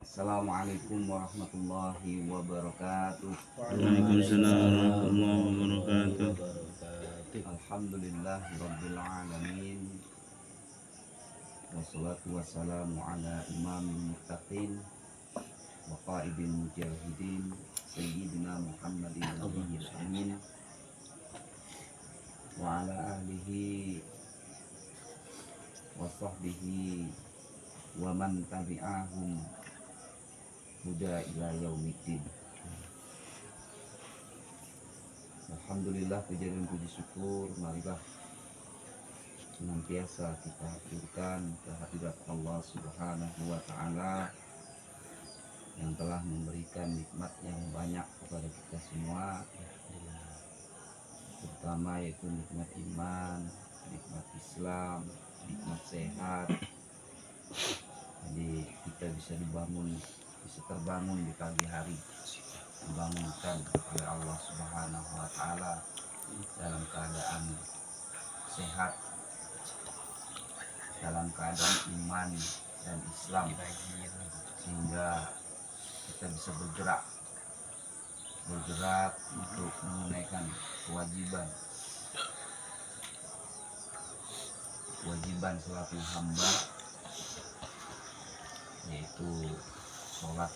Assalamualaikum warahmatullahi wabarakatuh. Waalaikumsalam warahmatullahi wabarakatuh. Alhamdulillah rabbil alamin. Wassalatu wassalamu ala imamil muttaqin wa qaidil mujahidin sayyidina Muhammadin nabiyil amin wa ala alihi wa sahbihi wa man tabi'ahum huda ila yaumiddin. Alhamdulillah, puji dan puji syukur marilah senantiasa kita haturkan kehadirat Allah Subhanahu wa taala yang telah memberikan nikmat yang banyak kepada kita semua, terutama yaitu nikmat iman, nikmat Islam, nikmat sehat. Jadi kita bisa terbangun di pagi hari, dibangunkan oleh Allah Subhanahu wa taala dalam keadaan sehat, dalam keadaan iman dan Islam, sehingga kita bisa bergerak untuk menunaikan kewajiban selaku hamba, yaitu sholat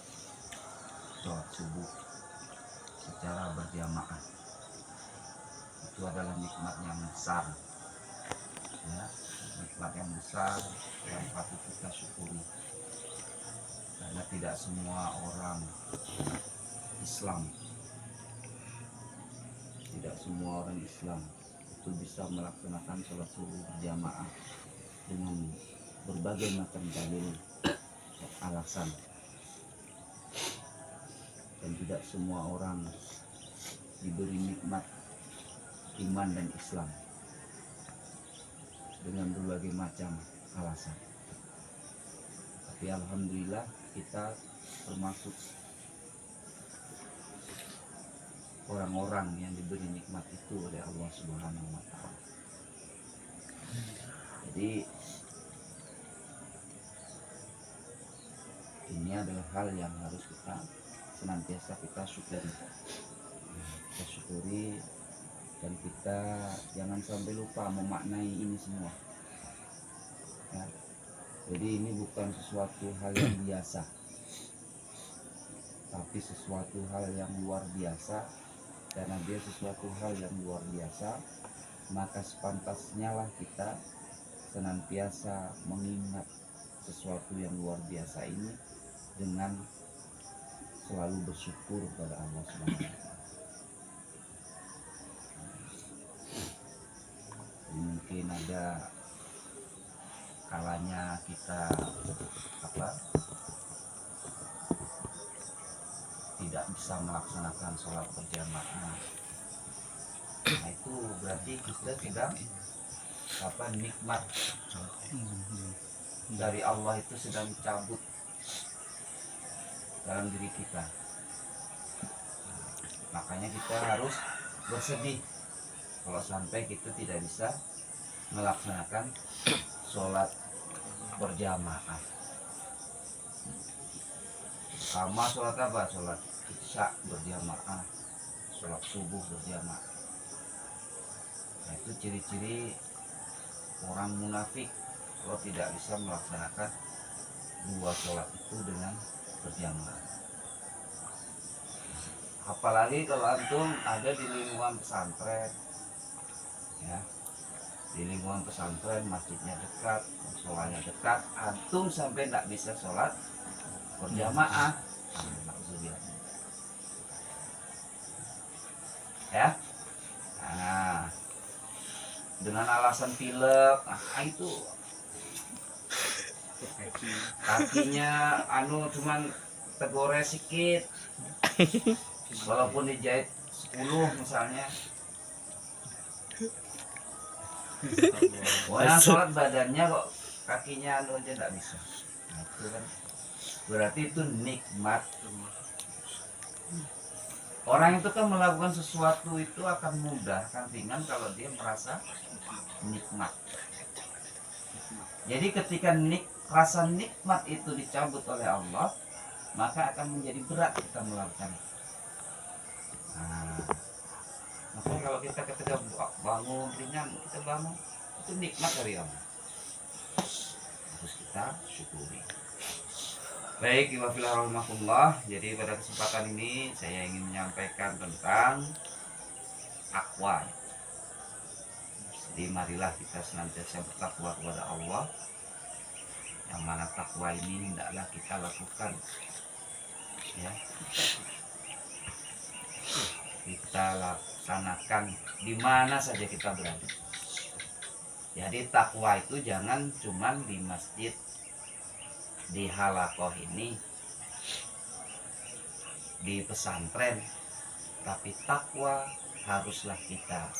subuh secara berjamaah. Itu adalah nikmat yang besar, ya, nikmat yang besar yang patut kita syukuri, karena tidak semua orang Islam itu bisa melaksanakan sholat subuh berjamaah dengan berbagai macam dalil alasan, dan tidak semua orang diberi nikmat iman dan Islam dengan berbagai macam alasan. Tapi alhamdulillah kita termasuk orang-orang yang diberi nikmat itu oleh Allah Subhanahu wa taala. Jadi ini adalah hal yang harus kita senantiasa syukuri, dan kita jangan sampai lupa memaknai ini semua, ya. Jadi ini bukan sesuatu hal yang biasa, tapi sesuatu hal yang luar biasa. Karena dia sesuatu hal yang luar biasa, maka sepantasnya lah kita senantiasa mengingat sesuatu yang luar biasa ini dengan selalu bersyukur kepada Allah Subhanahu wa taala. Mungkin ada kalanya kita tidak bisa melaksanakan sholat berjamaah. Nah, itu berarti kita sedang nikmat dari Allah itu sedang dicabut dalam diri kita. Makanya kita harus bersedih kalau sampai kita tidak bisa melaksanakan sholat berjamaah. Sama sholat apa? Sholat isya berjamaah, sholat subuh berjamaah. Nah, itu ciri-ciri orang munafik kalau tidak bisa melaksanakan dua sholat itu dengan berjamaah. Apalagi kalau antum ada di lingkungan pesantren, ya, di lingkungan pesantren, masjidnya dekat, sholatnya dekat, antum sampai tidak bisa sholat berjamaah, ya. Nah, dengan alasan pilek, itu kakinya cuman tegores sedikit, walaupun dijahit 10 misalnya. Wah, sholat badannya kok kakinya aja tidak bisa. Nah, itu kan berarti itu nikmat. Orang itu kan melakukan sesuatu itu akan mudah, akan ringan kalau dia merasa nikmat. Jadi ketika rasa nikmat itu dicabut oleh Allah, maka akan menjadi berat kita melakukan. Nah, makanya kalau kita ketika bangun ringan, kita bangun itu nikmat dari Allah, harus kita syukuri. Baik, warahmatullah. Jadi pada kesempatan ini saya ingin menyampaikan tentang takwa. Jadi marilah kita senantiasa bertakwa kepada Allah. Yang mana takwa ini hendaklah kita lakukan, ya, kita laksanakan di mana saja kita berada. Jadi takwa itu jangan cuman di masjid, di halakoh ini, di pesantren, tapi takwa haruslah kita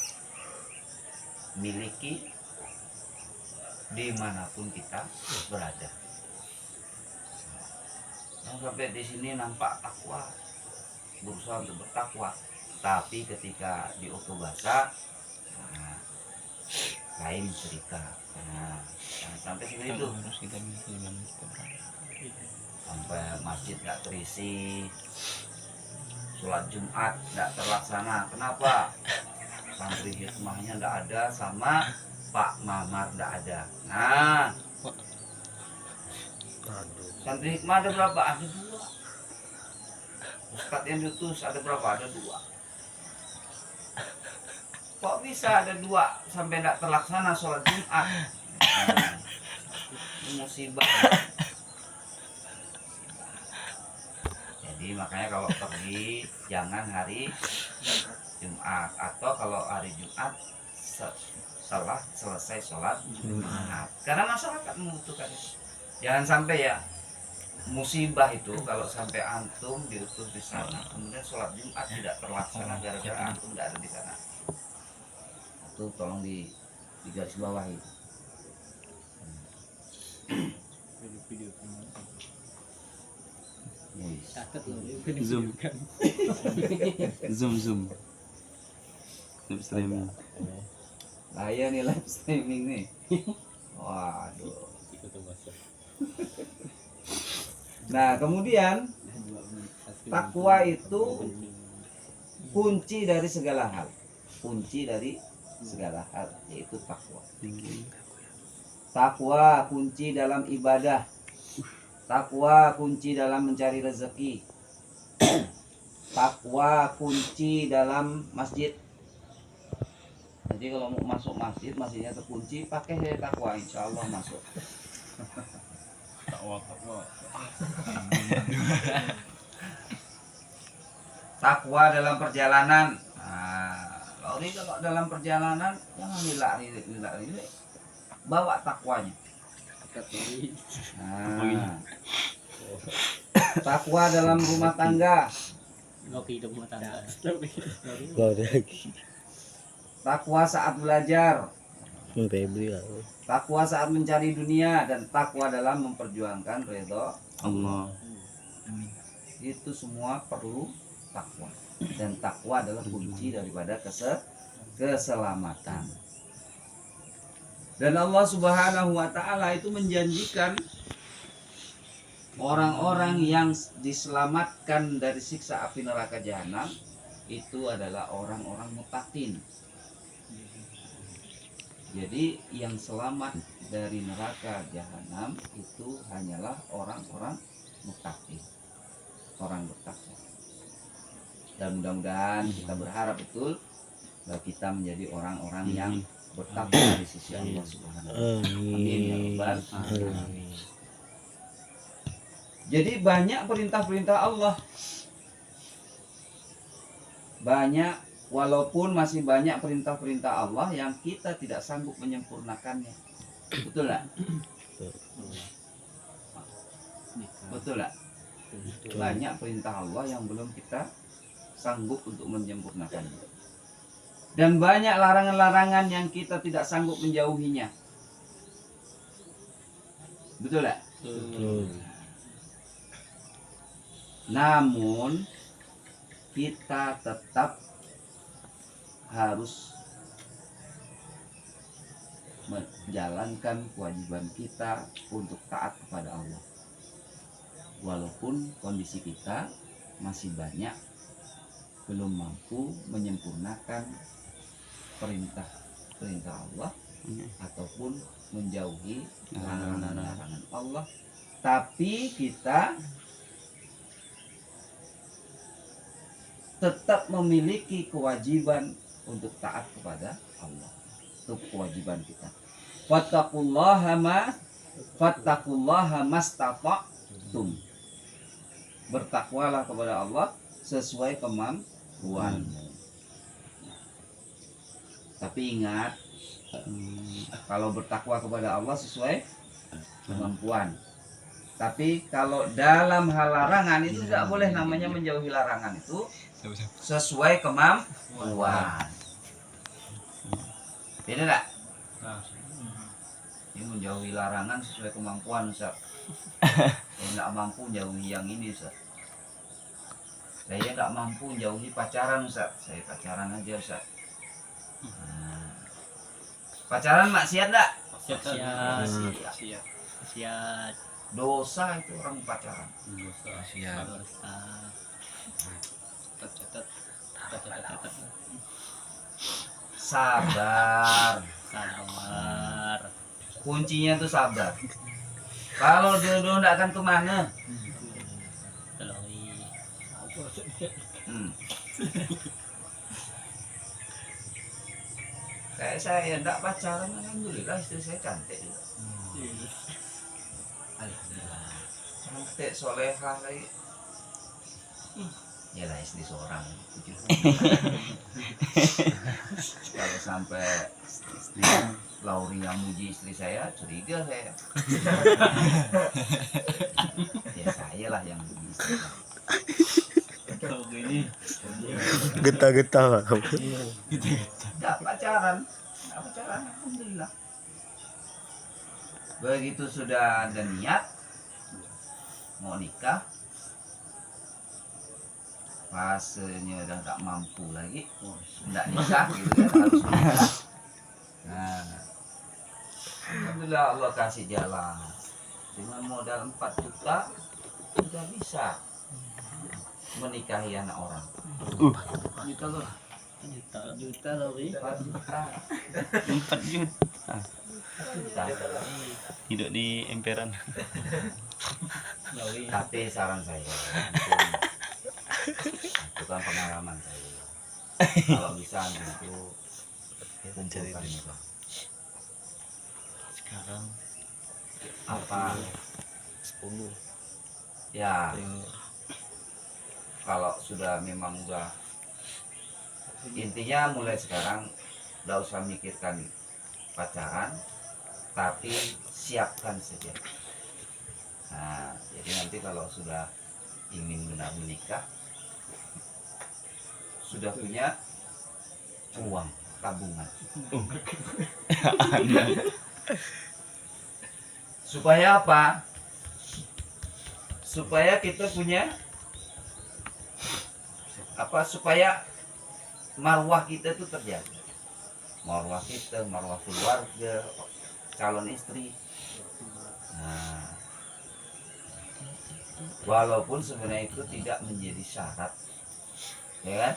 miliki dimanapun kita berada. Nah, sampai di sini nampak takwa, berusaha untuk bertakwa, tapi ketika di bahasa, nah, lain cerita. Nah, sampai sini itu sampai masjid nggak terisi, sholat Jumat nggak terlaksana. Kenapa? Santri hikmahnya nggak ada, sama Pak Mamar nggak ada. Nah, santri hikmah ada berapa? Ada 2. Ustadz yang diutus ada berapa? Ada 2. Kok bisa ada 2 sampai nggak terlaksana sholat Jumat? Nah, musibah. Jadi makanya kalau pergi jangan hari Jumat, atau kalau hari Jumat setelah selesai sholat Jumat, karena masyarakat membutuhkan itu. Jangan sampai ya musibah itu kalau sampai antum diutus di sana kemudian sholat Jumat tidak terlaksana gara-gara antum tidak ada di sana. Itu tolong di garis bawahi. Zoom live streaming. Nah, ya nih live streaming nih. Waduh. Nah, kemudian takwa itu kunci dari segala hal. Kunci dari segala hal yaitu takwa. Takwa kunci dalam ibadah. Takwa kunci dalam mencari rezeki. Takwa kunci dalam masjid. Jadi kalau mau masuk masjid, masjidnya terkunci, pakai takwa, insya Allah masuk. Takwa. Takwa dalam perjalanan. Nah, kalau dalam perjalanan jangan lari, bawa takwanya. Nah, takwa dalam rumah tangga. Takwa saat belajar. Takwa saat mencari dunia, dan takwa dalam memperjuangkan ridho Allah. Itu semua perlu takwa, dan takwa adalah kunci daripada keselamatan. Dan Allah Subhanahu wa Ta'ala itu menjanjikan orang-orang yang diselamatkan dari siksa api neraka jahanam itu adalah orang-orang muttaqin. Jadi yang selamat dari neraka jahanam itu hanyalah orang-orang muttaqin, orang bertakwa. Dan mudah-mudahan kita berharap betul bahwa kita menjadi orang-orang yang bertakwa di sisi Allah Subhanahu wa Ta'ala. Amin ya rabbal alamin. Jadi banyak perintah-perintah Allah. Banyak, walaupun masih banyak perintah-perintah Allah yang kita tidak sanggup menyempurnakannya. Betul nggak? Betul nggak? Banyak perintah Allah yang belum kita sanggup untuk menyempurnakannya. Dan banyak larangan-larangan yang kita tidak sanggup menjauhinya. Betul nggak? Betul. Namun kita tetap harus menjalankan kewajiban kita untuk taat kepada Allah. walaupun kondisi kita masih banyak belum mampu menyempurnakan perintah Allah ataupun menjauhi larangan-larangan Allah, tapi kita tetap memiliki kewajiban untuk taat kepada Allah. Itu kewajiban kita. Fattaqullaha mastata'tum. Bertakwalah kepada Allah sesuai kemampuanmu. Tapi ingat, kalau bertakwa kepada Allah sesuai kemampuan. Tapi kalau dalam hal larangan itu tidak boleh, namanya menjauhi larangan itu sesuai kemampuan. Beda enggak? Ini menjauhi larangan sesuai kemampuan, Ustaz. Saya enggak mampu jauhi yang ini, Ustaz. Saya enggak mampu jauhi pacaran, Ustaz. Saya pacaran aja, Ustaz. Pacaran maksiat enggak? Maksiat. Dosa itu orang pacaran. Sabar. Kuncinya tuh sabar. Kalau jodoh enggak akan kemana. Kayak saya enggak pacaran, alhamdulillah istri saya cantik. Alhamdulillah. Cantik, solehah lagi. Ya lah, istri seorang. Kalau sampai istri Lauri yang muji istri saya, curiga saya. Ya saya lah yang muji istri saya. Getah-getah. Enggak pacaran, alhamdulillah. Begitu sudah ada niat mau nikah, fasenya udah nggak mampu lagi, nggak nikah gitu kan, harus nikah. Nah, alhamdulillah Allah kasih jalan. Dengan modal 4 juta sudah bisa menikahi anak orang. Juta lebih. 4 juta. 4 juta. Hidup di emperan. Tapi saran saya, itu kan pengalaman saya. Kalau bisa itu kumpulkan itu. Sekarang Apa 10. ya, kalau sudah memang udah, intinya mulai sekarang udah usah mikirkan pacaran, tapi siapkan saja. Nah, jadi nanti kalau sudah ingin benar menikah, sudah punya uang tabungan. Supaya apa? Supaya kita punya apa? Supaya marwah kita itu terjaga. Marwah kita, marwah keluarga, calon istri. Nah, walaupun sebenarnya itu tidak menjadi syarat, ya kan?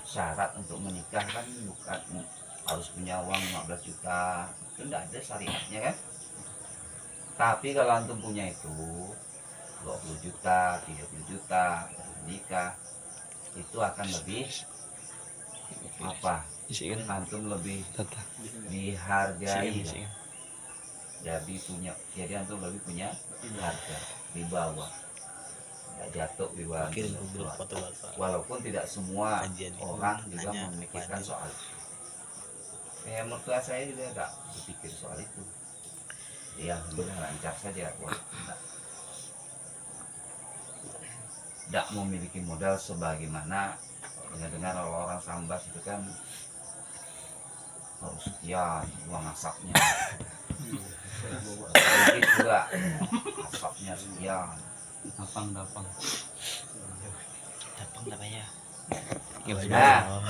Syarat untuk menikah kan bukan harus punya uang 15 juta, itu tidak ada syariatnya kan? Tapi kalau antum punya itu 20 juta, 30 juta baru menikah, itu akan lebih apa? Antum lebih dihargai. Jadi antum lebih punya harga di bawah, nggak jatuh di bawah. Walaupun tidak semua orang juga memikirkan soal itu. Kayak mertua saya juga nggak berpikir soal itu. Ya udah lancar saja, tidak memiliki modal sebagaimana dengar orang Sambas itu kan harus sekian uang asapnya. Sedikit juga asapnya sekian. Dapang. Namanya. Nah,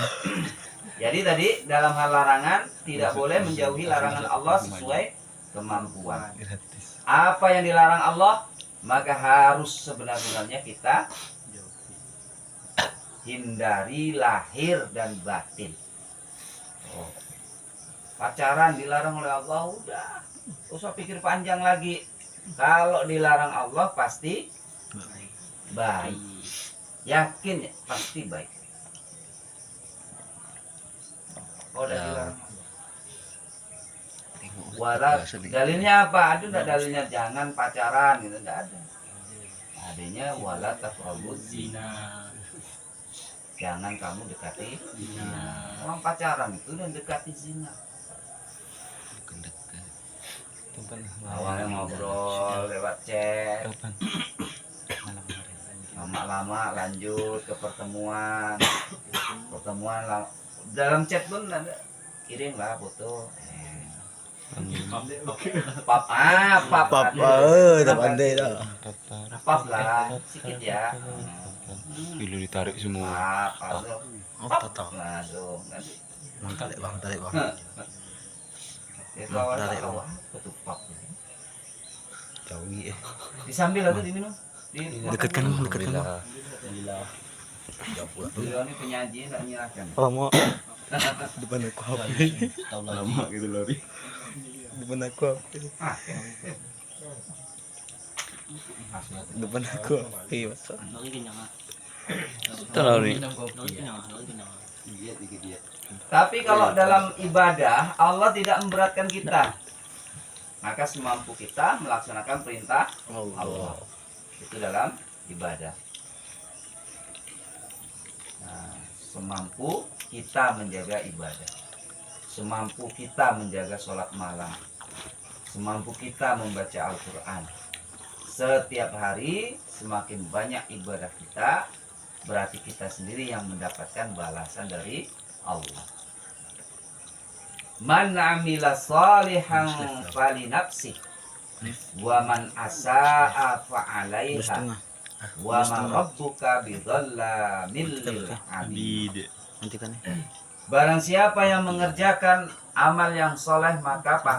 jadi tadi dalam hal larangan tidak boleh menjauhi larangan Allah sesuai kemampuan. Apa yang dilarang Allah maka harus sebenarnya kita hindari lahir dan batin. Pacaran dilarang oleh Allah, udah usah pikir panjang lagi. Kalau dilarang Allah pasti baik, yakin ya, pasti baik. Oh, udah dilarang Allah. Wala, dalilnya apa? Ada enggak dalilnya jangan pacaran gitu? Enggak ada. Adanya wala taqrabuz zina. Jangan kamu dekati zina. Orang pacaran itu dan dekati zina. Awalnya ngobrol lewat chat, lama-lama lanjut ke pertemuan. Dalam chat pun ada kirimlah foto. Pap tak pandai dah. Pap lah, sedikit ya. Dulu ditarik semua. Pap, Tahu. langsung nanti. Tarik bang. Itu awalnya tahu apa tuh pap. Jauhi. Disambil atau diminum? Dekatkan. Beliau ini penyaji tak menyerahkan. Lama. Depan aku HP. Tahu lagi. Lama gitu lari. Depan aku HP. Depan aku HP. Lagi kenyang. Lari. Tapi kalau dalam ibadah Allah tidak memberatkan kita, maka semampu kita melaksanakan perintah Allah. Itu dalam ibadah. Nah, semampu kita menjaga ibadah, semampu kita menjaga sholat malam, semampu kita membaca Al-Quran. Setiap hari semakin banyak ibadah kita, berarti kita sendiri yang mendapatkan balasan dari Allah. Man amila salihan fali nafsi wa man asaa fa alaiha wa ma rabbuka bidzallamin lil abid. Barang siapa yang mengerjakan amal yang soleh maka pahala